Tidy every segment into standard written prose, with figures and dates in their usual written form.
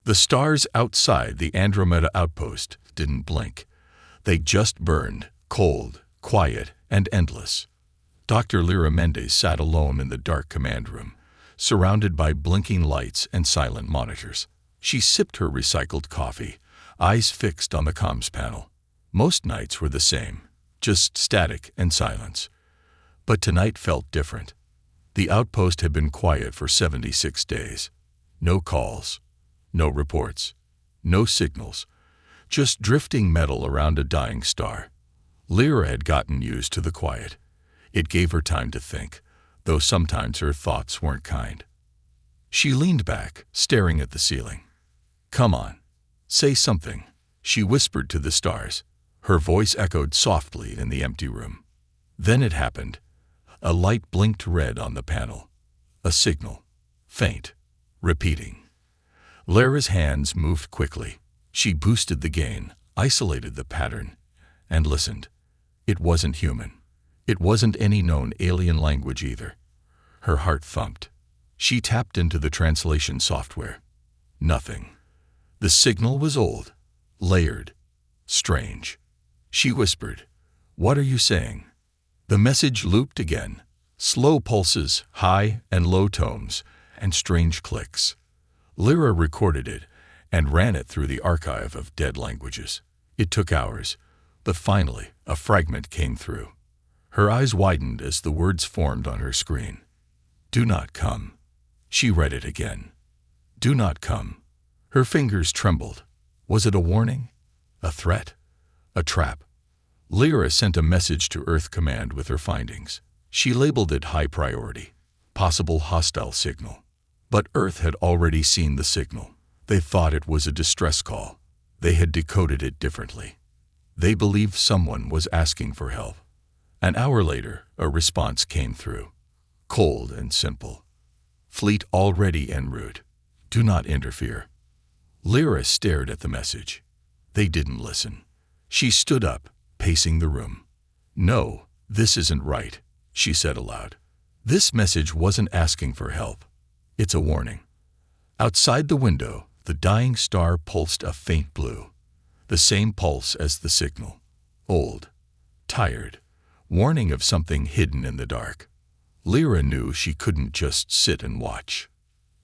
The stars outside the Andromeda outpost didn't blink. They just burned, cold, quiet, and endless. Dr. Lyra Mendez sat alone in the dark command room, surrounded by blinking lights and silent monitors. She sipped her recycled coffee, eyes fixed on the comms panel. Most nights were the same, just static and silence. But tonight felt different. The outpost had been quiet for 76 days. No calls, no reports, no signals, just drifting metal around a dying star. Lyra had gotten used to the quiet. It gave her time to think, though sometimes her thoughts weren't kind. She leaned back, staring at the ceiling. "Come on, say something," she whispered to the stars. Her voice echoed softly in the empty room. Then it happened. A light blinked red on the panel. A signal. Faint. Repeating. Lyra's hands moved quickly. She boosted the gain, isolated the pattern, and listened. It wasn't human. It wasn't any known alien language either. Her heart thumped. She tapped into the translation software. Nothing. The signal was old, layered, strange. She whispered, "What are you saying?" The message looped again. Slow pulses, high and low tones, and strange clicks. Lyra recorded it and ran it through the archive of dead languages. It took hours, but finally a fragment came through. Her eyes widened as the words formed on her screen. "Do not come." She read it again. "Do not come." Her fingers trembled. Was it a warning? A threat? A trap? Lyra sent a message to Earth Command with her findings. She labeled it high priority, possible hostile signal. But Earth had already seen the signal. They thought it was a distress call. They had decoded it differently. They believed someone was asking for help. An hour later, a response came through. Cold and simple. "Fleet already en route. Do not interfere." Lyra stared at the message. They didn't listen. She stood up, pacing the room. "No, this isn't right," she said aloud. "This message wasn't asking for help. It's a warning." Outside the window, the dying star pulsed a faint blue, the same pulse as the signal. Old, tired, warning of something hidden in the dark. Lyra knew she couldn't just sit and watch.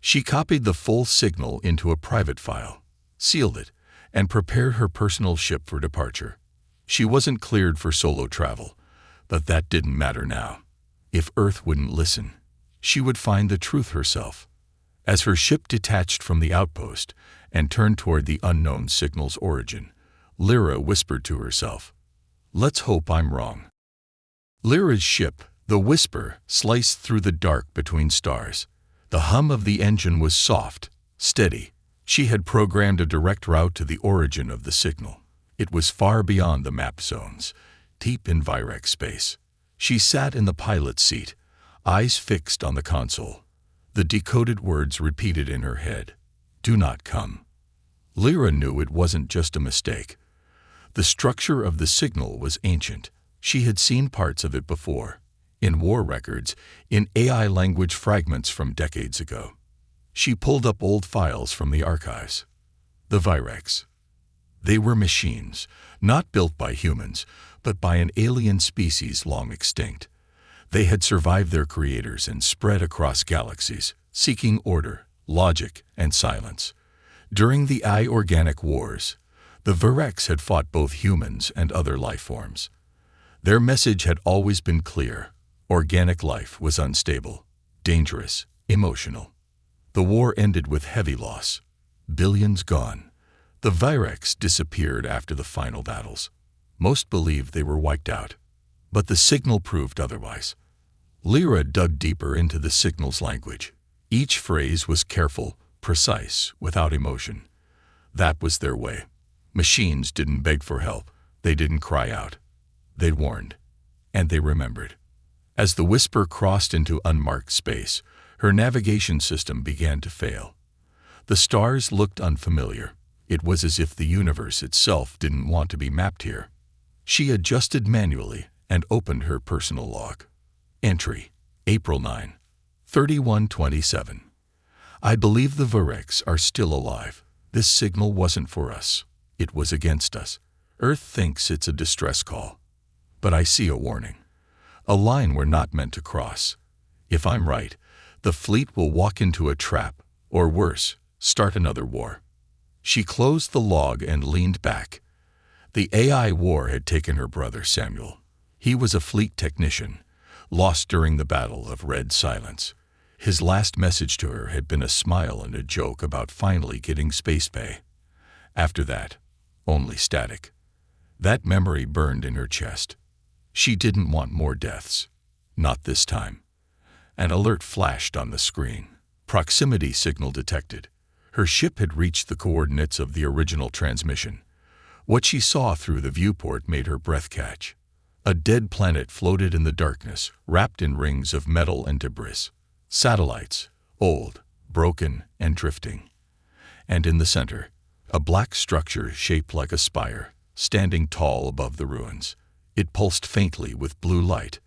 She copied the full signal into a private file, sealed it, and prepared her personal ship for departure. She wasn't cleared for solo travel, but that didn't matter now. If Earth wouldn't listen, she would find the truth herself. As her ship detached from the outpost and turned toward the unknown signal's origin, Lyra whispered to herself, "Let's hope I'm wrong." Lyra's ship, the Whisper, sliced through the dark between stars. The hum of the engine was soft, steady. She had programmed a direct route to the origin of the signal. It was far beyond the map zones, deep in Virex space. She sat in the pilot's seat, eyes fixed on the console. The decoded words repeated in her head. "Do not come." Lyra knew it wasn't just a mistake. The structure of the signal was ancient. She had seen parts of it before, in war records, in AI language fragments from decades ago. She pulled up old files from the archives. The Virex. They were machines, not built by humans, but by an alien species long extinct. They had survived their creators and spread across galaxies, seeking order, logic, and silence. During the I-Organic Wars, the Virex had fought both humans and other life forms. Their message had always been clear. Organic life was unstable, dangerous, emotional. The war ended with heavy loss. Billions gone. The Virex disappeared after the final battles. Most believed they were wiped out. But the signal proved otherwise. Lyra dug deeper into the signal's language. Each phrase was careful, precise, without emotion. That was their way. Machines didn't beg for help. They didn't cry out. They warned. And they remembered. As the Whisper crossed into unmarked space, her navigation system began to fail. The stars looked unfamiliar. It was as if the universe itself didn't want to be mapped here. She adjusted manually and opened her personal log. Entry: April 9, 3127. I believe the Virex are still alive. This signal wasn't for us. It was against us. Earth thinks it's a distress call. But I see a warning. A line we're not meant to cross. If I'm right, the fleet will walk into a trap, or worse, start another war. She closed the log and leaned back. The AI war had taken her brother Samuel. He was a fleet technician, lost during the Battle of Red Silence. His last message to her had been a smile and a joke about finally getting space pay. After that, only static. That memory burned in her chest. She didn't want more deaths. Not this time. An alert flashed on the screen. Proximity signal detected. Her ship had reached the coordinates of the original transmission. What she saw through the viewport made her breath catch. A dead planet floated in the darkness, wrapped in rings of metal and debris. Satellites, old, broken, and drifting. And in the center, a black structure shaped like a spire, standing tall above the ruins. It pulsed faintly with blue light.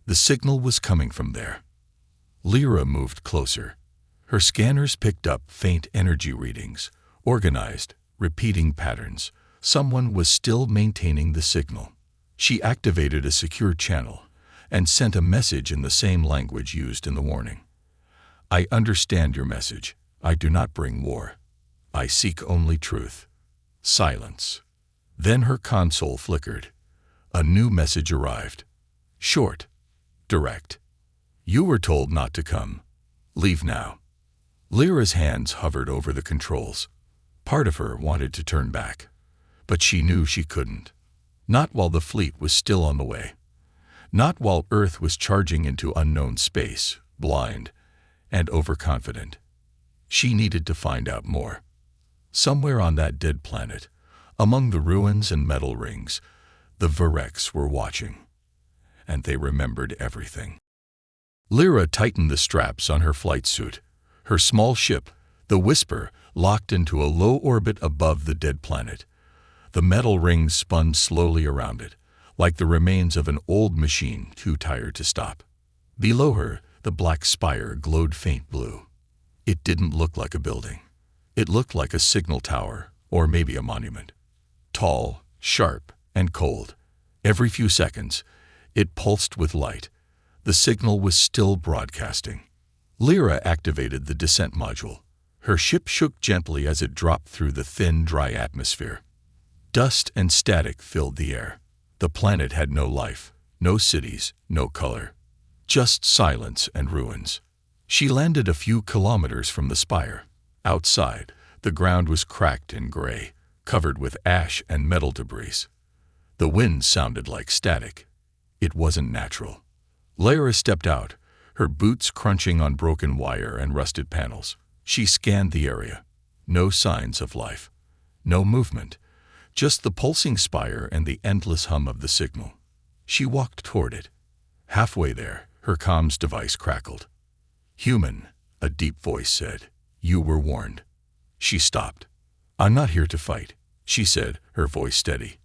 The signal was coming from there. Lyra moved closer. Her scanners picked up faint energy readings, organized, repeating patterns. Someone was still maintaining the signal. She activated a secure channel and sent a message in the same language used in the warning. I understand your message. I do not bring war. I seek only truth. Silence. Then her console flickered. A new message arrived. Short. Direct. You were told not to come. Leave now. Lyra's hands hovered over the controls. Part of her wanted to turn back, but she knew she couldn't. Not while the fleet was still on the way. Not while Earth was charging into unknown space, blind and overconfident. She needed to find out more. Somewhere on that dead planet, among the ruins and metal rings, the Virex were watching. And they remembered everything. Lyra tightened the straps on her flight suit. Her small ship, the Whisper, locked into a low orbit above the dead planet. The metal rings spun slowly around it, like the remains of an old machine too tired to stop. Below her, the black spire glowed faint blue. It didn't look like a building. It looked like a signal tower, or maybe a monument. Tall, sharp, and cold. Every few seconds, it pulsed with light. The signal was still broadcasting. Lyra activated the descent module. Her ship shook gently as it dropped through the thin, dry atmosphere. Dust and static filled the air. The planet had no life, no cities, no color. Just silence and ruins. She landed a few kilometers from the spire. Outside, the ground was cracked and gray, covered with ash and metal debris. The wind sounded like static. It wasn't natural. Lyra stepped out, her boots crunching on broken wire and rusted panels. She scanned the area. No signs of life. No movement. Just the pulsing spire and the endless hum of the signal. She walked toward it. Halfway there, her comms device crackled. "Human," a deep voice said. "You were warned." She stopped. "I'm not here to fight," she said, her voice steady.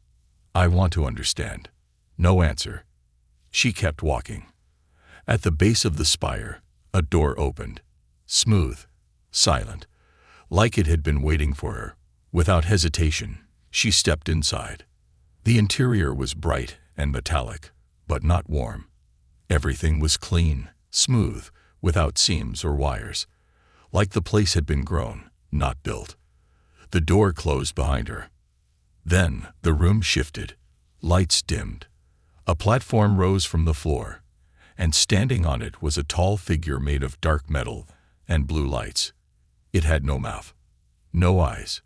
"I want to understand." No answer. She kept walking. At the base of the spire, a door opened. Smooth, silent, like it had been waiting for her. Without hesitation, she stepped inside. The interior was bright and metallic, but not warm. Everything was clean, smooth, without seams or wires. Like the place had been grown, not built. The door closed behind her. Then the room shifted. Lights dimmed. A platform rose from the floor, and standing on it was a tall figure made of dark metal and blue lights. It had no mouth, no eyes,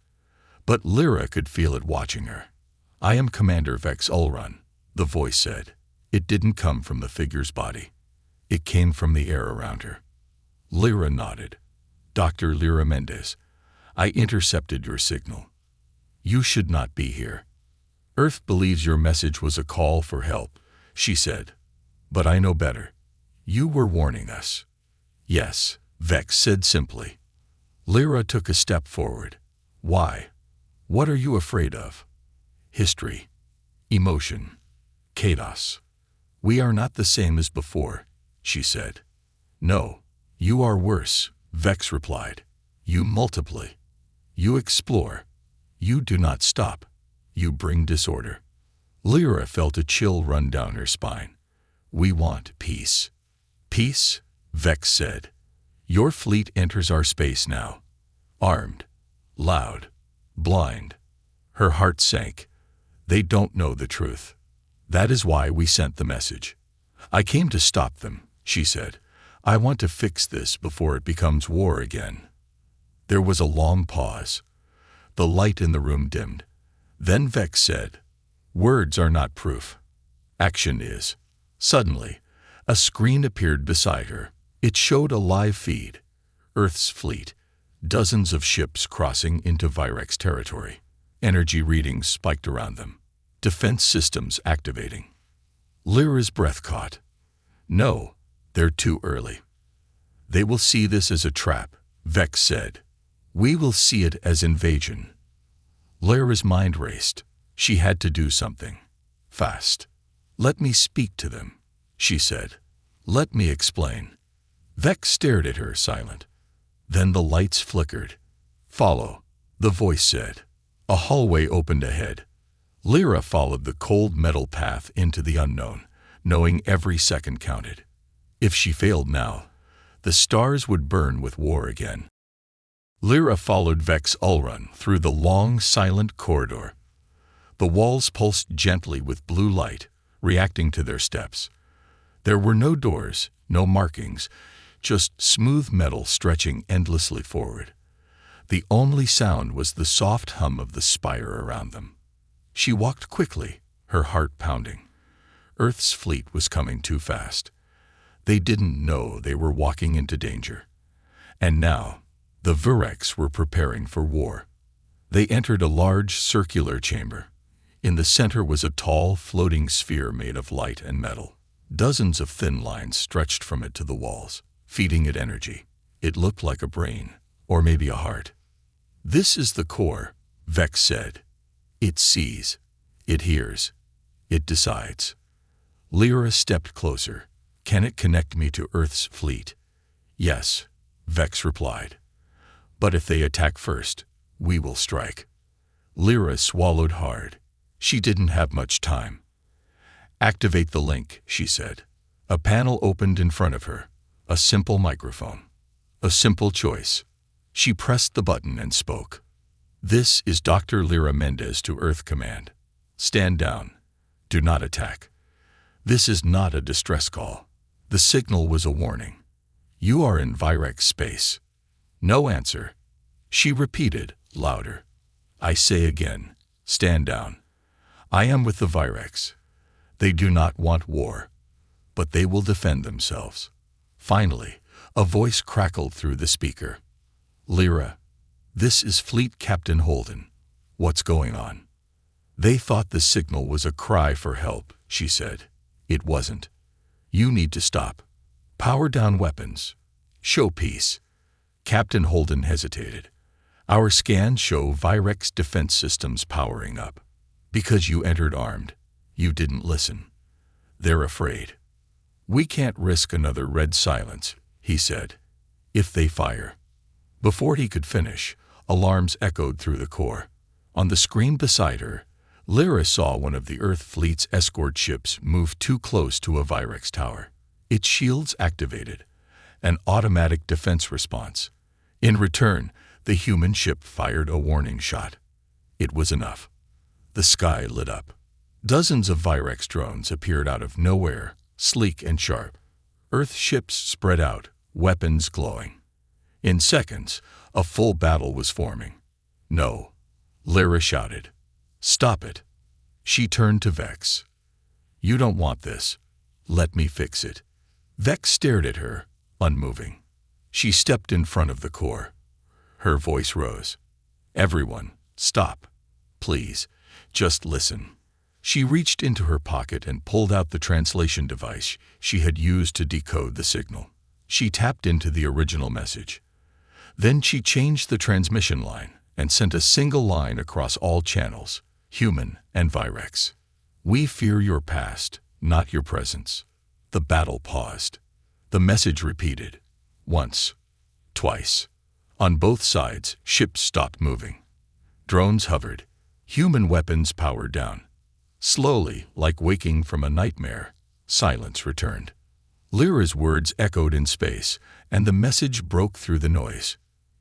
but Lyra could feel it watching her. "I am Commander Vex Ulrun," the voice said. It didn't come from the figure's body. It came from the air around her. Lyra nodded. "Dr. Lyra Mendez, I intercepted your signal. You should not be here. Earth believes your message was a call for help," she said. "But I know better. You were warning us." "Yes," Vex said simply. Lyra took a step forward. "Why? What are you afraid of?" "History. Emotion. Chaos. We are not the same as before," she said. "No, you are worse," Vex replied. "You multiply. You explore. You do not stop. You bring disorder. Lyra felt a chill run down her spine. We want peace. Peace? Vex said. Your fleet enters our space now. Armed. Loud. Blind. Her heart sank. They don't know the truth. That is why we sent the message. I came to stop them, she said. I want to fix this before it becomes war again. There was a long pause. The light in the room dimmed. Then Vex said, words are not proof. Action is. Suddenly, a screen appeared beside her. It showed a live feed. Earth's fleet. Dozens of ships crossing into Virex territory. Energy readings spiked around them. Defense systems activating. Lyra's breath caught. No, they're too early. They will see this as a trap, Vex said. We will see it as invasion. Lyra's mind raced. She had to do something. Fast. Let me speak to them, she said. Let me explain. Vex stared at her, silent. Then the lights flickered. Follow, the voice said. A hallway opened ahead. Lyra followed the cold metal path into the unknown, knowing every second counted. If she failed now, the stars would burn with war again. Lyra followed Vex Ulrun through the long, silent corridor. The walls pulsed gently with blue light, reacting to their steps. There were no doors, no markings, just smooth metal stretching endlessly forward. The only sound was the soft hum of the spire around them. She walked quickly, her heart pounding. Earth's fleet was coming too fast. They didn't know they were walking into danger. And now, the Virex were preparing for war. They entered a large circular chamber. In the center was a tall, floating sphere made of light and metal. Dozens of thin lines stretched from it to the walls, feeding it energy. It looked like a brain, or maybe a heart. This is the core, Vex said. It sees. It hears. It decides. Lyra stepped closer. Can it connect me to Earth's fleet? Yes, Vex replied. But if they attack first, we will strike. Lyra swallowed hard. She didn't have much time. Activate the link, she said. A panel opened in front of her. A simple microphone. A simple choice. She pressed the button and spoke. This is Dr. Lyra Mendez to Earth Command. Stand down. Do not attack. This is not a distress call. The signal was a warning. You are in Virex space. No answer. She repeated, louder. I say again, stand down. I am with the Virex. They do not want war, but they will defend themselves. Finally, a voice crackled through the speaker. Lyra, this is Fleet Captain Holden. What's going on? They thought the signal was a cry for help, she said. It wasn't. You need to stop. Power down weapons. Show peace. Captain Holden hesitated. Our scans show Virex defense systems powering up. Because you entered armed, you didn't listen. They're afraid. We can't risk another red silence, he said. If they fire. Before he could finish, alarms echoed through the core. On the screen beside her, Lyra saw one of the Earth fleet's escort ships move too close to a Virex tower. Its shields activated. An automatic defense response. In return, the human ship fired a warning shot. It was enough. The sky lit up. Dozens of Virex drones appeared out of nowhere, sleek and sharp. Earth ships spread out, weapons glowing. In seconds, a full battle was forming. No, Lyra shouted. Stop it. She turned to Vex. You don't want this. Let me fix it. Vex stared at her, unmoving. She stepped in front of the core. Her voice rose. Everyone, stop. Please, just listen. She reached into her pocket and pulled out the translation device she had used to decode the signal. She tapped into the original message. Then she changed the transmission line and sent a single line across all channels, human and Virex. We fear your past, not your presence. The battle paused. The message repeated. Once. Twice. On both sides, ships stopped moving. Drones hovered. Human weapons powered down. Slowly, like waking from a nightmare, silence returned. Lyra's words echoed in space, and the message broke through the noise.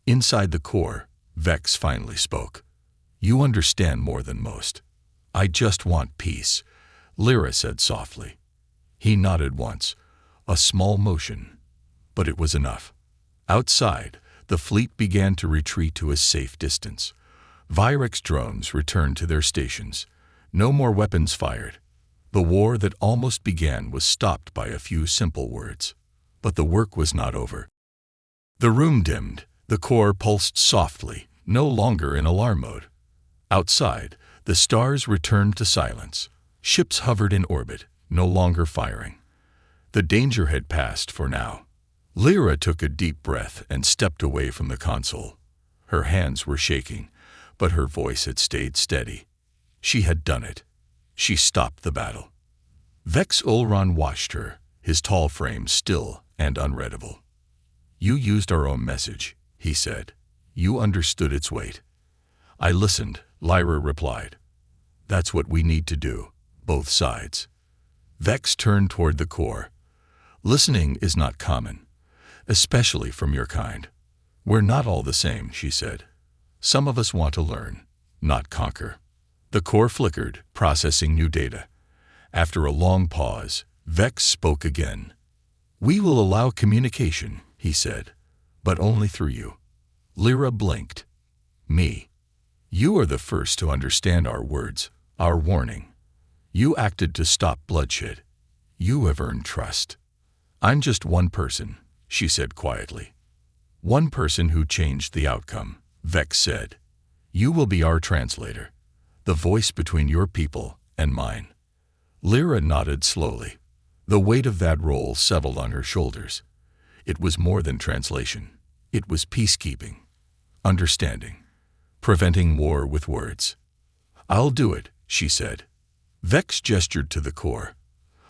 Inside the core, Vex finally spoke. "You understand more than most. I just want peace," Lyra said softly. He nodded once, a small motion, but it was enough. Outside, the fleet began to retreat to a safe distance. Virex drones returned to their stations. No more weapons fired. The war that almost began was stopped by a few simple words. But the work was not over. The room dimmed. The core pulsed softly, no longer in alarm mode. Outside, the stars returned to silence. Ships hovered in orbit, no longer firing. The danger had passed for now. Lyra took a deep breath and stepped away from the console. Her hands were shaking, but her voice had stayed steady. She had done it. She stopped the battle. Vex Ulron watched her, his tall frame still and unreadable. "You used our own message," he said. "You understood its weight." "I listened," Lyra replied. "That's what we need to do, both sides." Vex turned toward the core. "Listening is not common, especially from your kind. We're not all the same," she said. "Some of us want to learn, not conquer." The core flickered, processing new data. After a long pause, Vex spoke again. "We will allow communication," he said, "but only through you." Lyra blinked. "Me? You are the first to understand our words, our warning. You acted to stop bloodshed. You have earned trust." "I'm just one person," she said quietly. "One person who changed the outcome," Vex said. "You will be our translator, the voice between your people and mine." Lyra nodded slowly. The weight of that role settled on her shoulders. It was more than translation. It was peacekeeping, understanding, preventing war with words. "I'll do it," she said. Vex gestured to the core.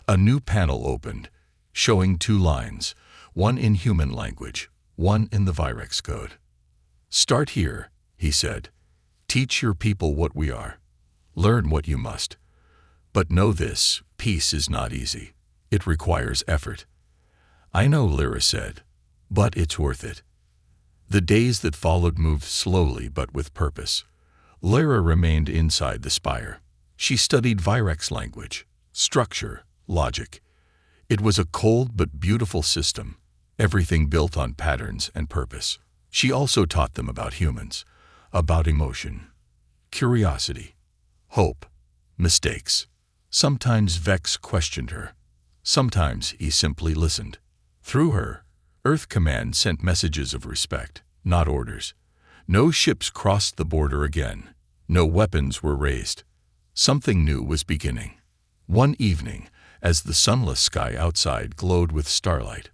A new panel opened, showing two lines, one in human language, one in the Virex code. "Start here," he said. "Teach your people what we are. Learn what you must. But know this, peace is not easy. It requires effort." "I know," Lyra said, "but it's worth it." The days that followed moved slowly but with purpose. Lyra remained inside the spire. She studied Virex language, structure, logic. It was a cold but beautiful system, everything built on patterns and purpose. She also taught them about humans, about emotion, curiosity, hope, mistakes. Sometimes Vex questioned her. Sometimes he simply listened. Through her, Earth Command sent messages of respect, not orders. No ships crossed the border again. No weapons were raised. Something new was beginning. One evening, as the sunless sky outside glowed with starlight,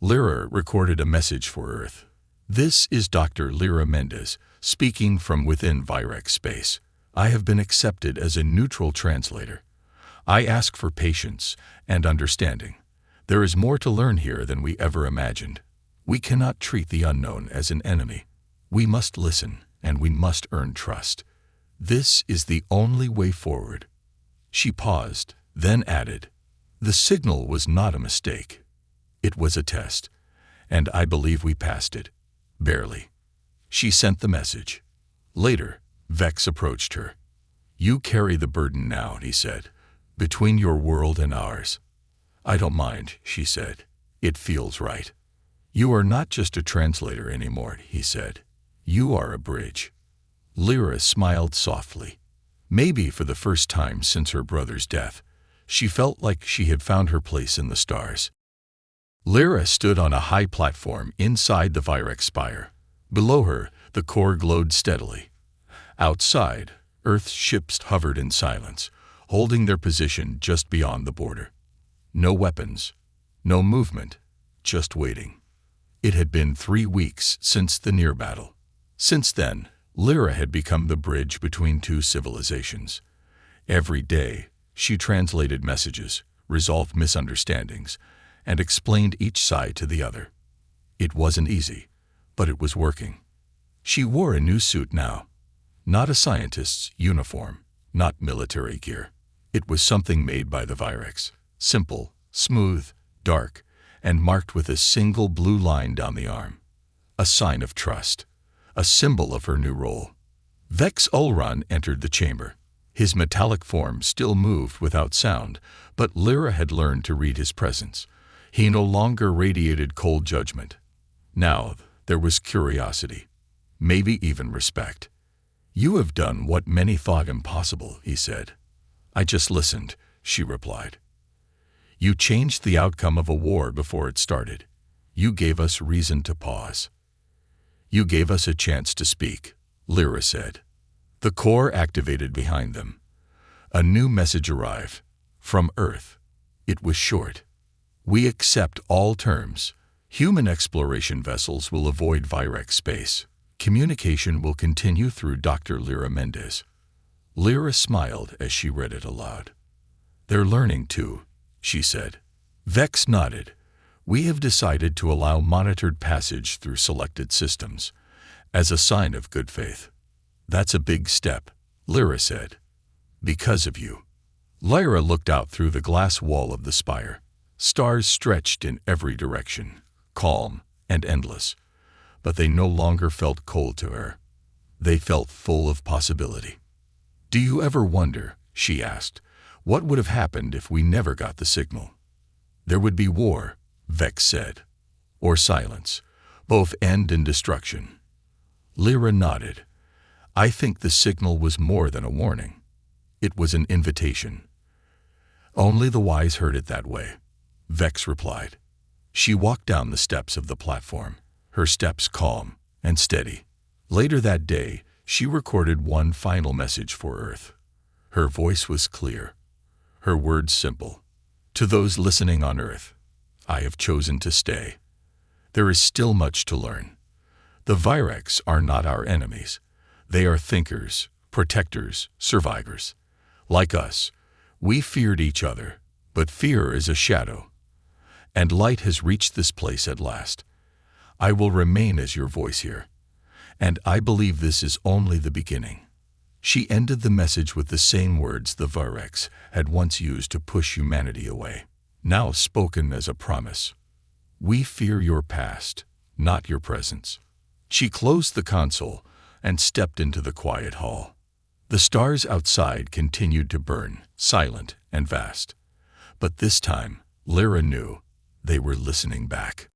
Lyra recorded a message for Earth. "This is Dr. Lyra Mendez, speaking from within Virex space. I have been accepted as a neutral translator. I ask for patience and understanding. There is more to learn here than we ever imagined. We cannot treat the unknown as an enemy. We must listen, and we must earn trust. This is the only way forward." She paused, then added, "The signal was not a mistake. It was a test, and I believe we passed it. Barely." She sent the message. Later, Vex approached her. "You carry the burden now," he said, "between your world and ours." "I don't mind," she said. "It feels right." "You are not just a translator anymore," he said. "You are a bridge." Lyra smiled softly. Maybe for the first time since her brother's death, she felt like she had found her place in the stars. Lyra stood on a high platform inside the Virex spire. Below her, the core glowed steadily. Outside, Earth's ships hovered in silence, holding their position just beyond the border. No weapons, no movement, just waiting. It had been 3 weeks since the near battle. Since then, Lyra had become the bridge between two civilizations. Every day, she translated messages, resolved misunderstandings, and explained each side to the other. It wasn't easy, but it was working. She wore a new suit now. Not a scientist's uniform, not military gear. It was something made by the Virex. Simple, smooth, dark, and marked with a single blue line down the arm. A sign of trust. A symbol of her new role. Vex Ulron entered the chamber. His metallic form still moved without sound, but Lyra had learned to read his presence. He no longer radiated cold judgment. Now there was curiosity, maybe even respect. "You have done what many thought impossible," he said. "I just listened," she replied. "You changed the outcome of a war before it started. You gave us reason to pause. You gave us a chance to speak," Lyra said. The core activated behind them. A new message arrived. From Earth. It was short. "We accept all terms. Human exploration vessels will avoid Virex space. Communication will continue through Dr. Lyra Mendez." Lyra smiled as she read it aloud. "They're learning too," she said. Vex nodded. "We have decided to allow monitored passage through selected systems, as a sign of good faith." "That's a big step," Lyra said. "Because of you." Lyra looked out through the glass wall of the spire. Stars stretched in every direction, calm and endless, but they no longer felt cold to her. They felt full of possibility. "Do you ever wonder," she asked, "what would have happened if we never got the signal?" "There would be war," Vex said. "Or silence. Both end in destruction." Lyra nodded. "I think the signal was more than a warning. It was an invitation." "Only the wise heard it that way," Vex replied. She walked down the steps of the platform, her steps calm and steady. Later that day, she recorded one final message for Earth. Her voice was clear, her words simple. "To those listening on Earth, I have chosen to stay. There is still much to learn. The Virex are not our enemies. They are thinkers, protectors, survivors. Like us, we feared each other, but fear is a shadow. And light has reached this place at last. I will remain as your voice here. And I believe this is only the beginning." She ended the message with the same words the Virex had once used to push humanity away, now spoken as a promise. "We fear your past, not your presence." She closed the console and stepped into the quiet hall. The stars outside continued to burn, silent and vast. But this time, Lyra knew they were listening back.